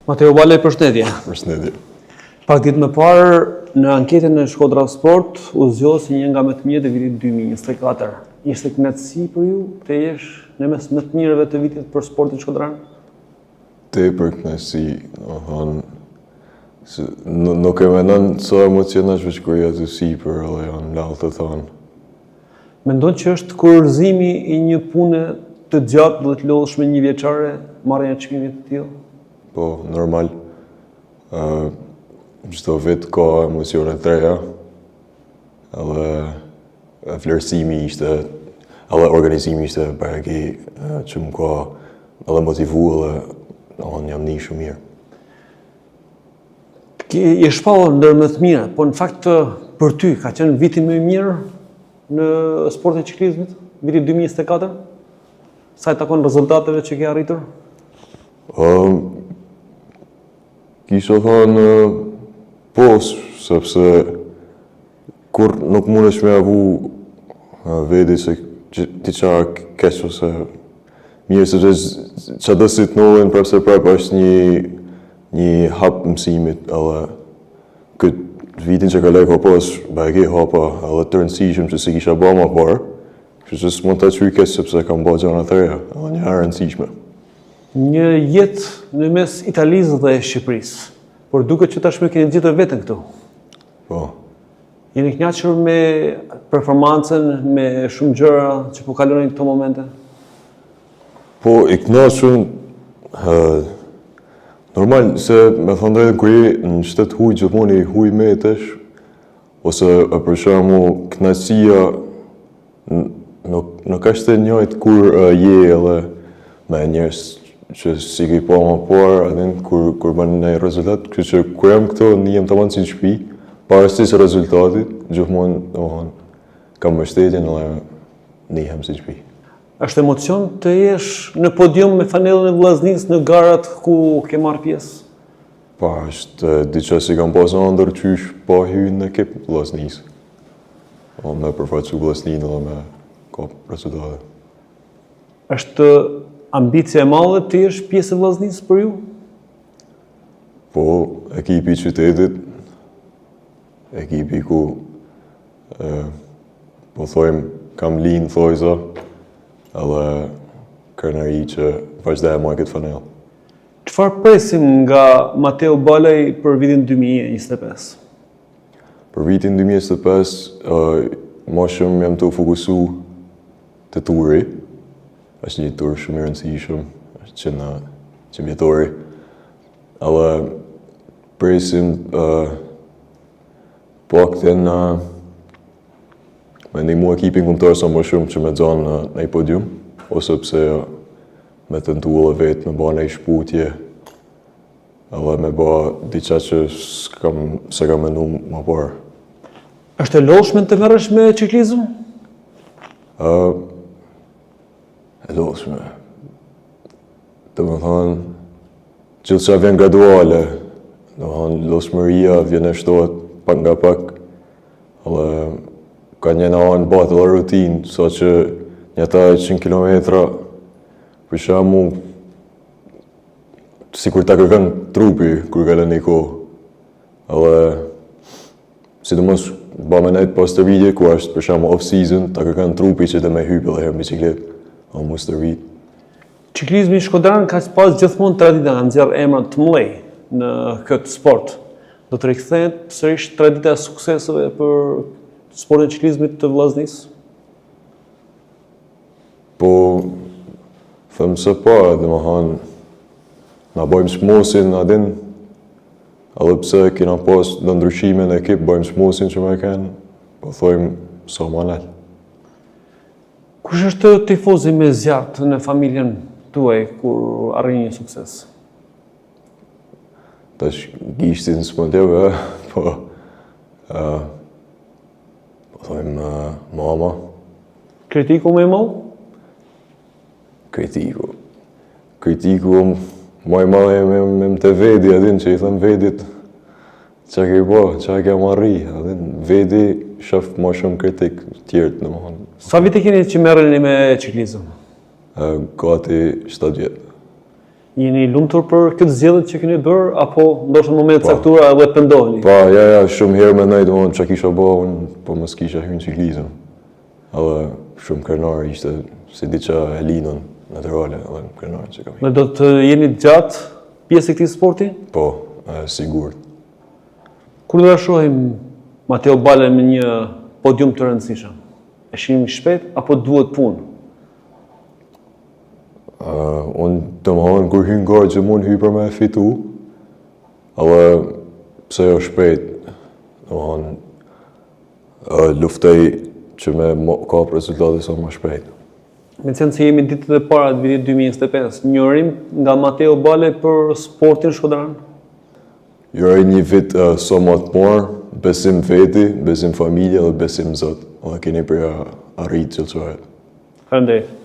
Mateo Balej, përshëndetje. Përshëndetje. Pak ditë më parë, në anketën e Shkodra Sport, u zgjohë si një nga më të mirët e vitit 2024. Ishte kënaqësi për ju të jesh në mes më të mirëve të vitit për sportin shkodran? Tepër kënaqësi, nuk e mendon sa emocionesh veç kur jetë sipër edhe janë lart të thonë. Mendon që është kurrëzimi i një pune të gjatë dhe të lodhshme një vjeçare marrja e çmimit të tillë? Po, normal. Çdo vit ka emocione të reja. Edhe vlerësimi ishte, edhe organizimi ishte baraki që më ka edhe motivu edhe jam një shumë mirë. Je shpallur ndër më të mira, po në fakt për ty ka qenë viti më i mirë në sportin e ciklizmit, viti 2024? Sa i takon rezultateve që ke arritur? Kisha thënë po, sepse kur nuk mundesh me avu vedi se ti qa keq ose mirë, sepse që do si të nollen prapse prap është një hap mësimit, edhe këtë vitin që kaloj ka pas bagi hapa edhe të rëndësishëm që si kisha ba ma parë, kështu që s'mund të qyj keq sepse kam ba gjana të reja, edhe një herë rëndësishme. Një jetë në mes Italisë dhe Shqipërisë, por duket që tashmë keni gjetur veten këtu. Po. Jeni kënaqur me performancën, me shumë gjëra që po kalojnë në këto momente? Po, i kënaqur, normal se me thënë drejtën kur je në qytet huj gjithmonë i huj metesh, ose për shembull kënaqësia nuk është e njëjtë kur je edhe me njerëz që si ki po më parë, adin kur bën një rezultat, kështu që kur jam këto ndihem tamam si në shtëpi, pavarësisht se rezultatit, gjithmonë kam mbështetjen edhe ndihem si në shtëpi. Është emocion të jesh në podium me fanellën e vllaznisë në garat ku ke marrë pjesë? Pa, është diçka si kam pas ëndër qysh pa hyrë në ekip vllaznisë. Me përfaqësu vllazninë edhe me ka rezultate. Është ambicia e madhe të jesh pjesë e vllaznisë për ju? Po, ekipi i qytetit, ekipi ku po thojmë kam linë thojza, edhe krenari që vazhdoj marr këtë fanellë. Çfarë presim nga Mateo Balej për vitin 2025? Për vitin 2025, më shumë jam të fokusu të turi. Është një tur shumë i rëndësishëm, është që vjetori. Edhe presim pakten me ndihmu ekipin kombëtar sa më shumë që me xhanë në një podium, ose pse me tentu edhe vetë me ba një shputje, edhe me ba diqa që se kam mendu më parë. Është e lodhshme të merresh me ciklizëm? E lodhshme. Të më thonë, gjithë që vjen graduale, lodhshmëria vjen e shtohet pak nga pak, edhe ka një në anë batë dhe rutinë, sa që një ta 100 kilometra, për shembull, si kur ta kërkon trupi, kur kalon një kohë. Edhe, sidomos, ba me nejtë pas të vidje, ku është për shembull off-season, ta kërkon trupi që të me hypë edhe herë bicikletë, o mos të rritë. Ciklizmi shkodran ka pas gjithmonë tradita nga nxjerr emra të mëdhenj në këtë sport. Do të rikthehet sërish tradita e sukseseve për sportin e ciklizmit të vllaznisë? Po, thëmë se pa, domethënë, na bojmë smosin, adin, edhe pse kena pas në ndryshime në ekip, bojmë smosin që me kenë, po thojmë sa ma nalë. Kush është tifozi me zjarrt në familjen tuaj kur arrin një sukses? Tash gishtin s'mundeve, po thojmë mama. Kritiku më i madh? Kritiku më i madh me më të vedi, adin që i thëmë vedit qa ke bo, qa ke marri, adin vedi shëf më shumë kritik tjertë në më thonë. Sa vite keni që merreni me ciklizëm? Gati 7 vjetë. Jeni lumtur për këtë zgjedhje që keni bërë apo ndoshta në moment caktuar edhe pendoheni? Pa, ja, shumë herë mendoj domethënë çka kisha bërë unë, po mos kisha hyrë në ciklizëm. Edhe shumë krenar ishte si diçka e linën natyrale, edhe krenar që kam. Dhe do të jeni gjatë pjesë e këtij sporti? Po, sigurt. Kur do ta shohim Mateo Bale me një podium të rëndësishëm? E shihim shpejt apo duhet punë? Unë të më hanë kur hynë garë që mund hyj për me fitu, edhe pse jo shpejt, të më hanë luftej që me kap rezultate sa më shpejt. Me qenë se jemi ditët e para të vitit 2025, njohërim nga Mateo Bale për sportin shkodran? Jore një vit sa më të parë, besim veti, besim familje dhe besim Zot. Edhe keni për arrit që të Faleminderit.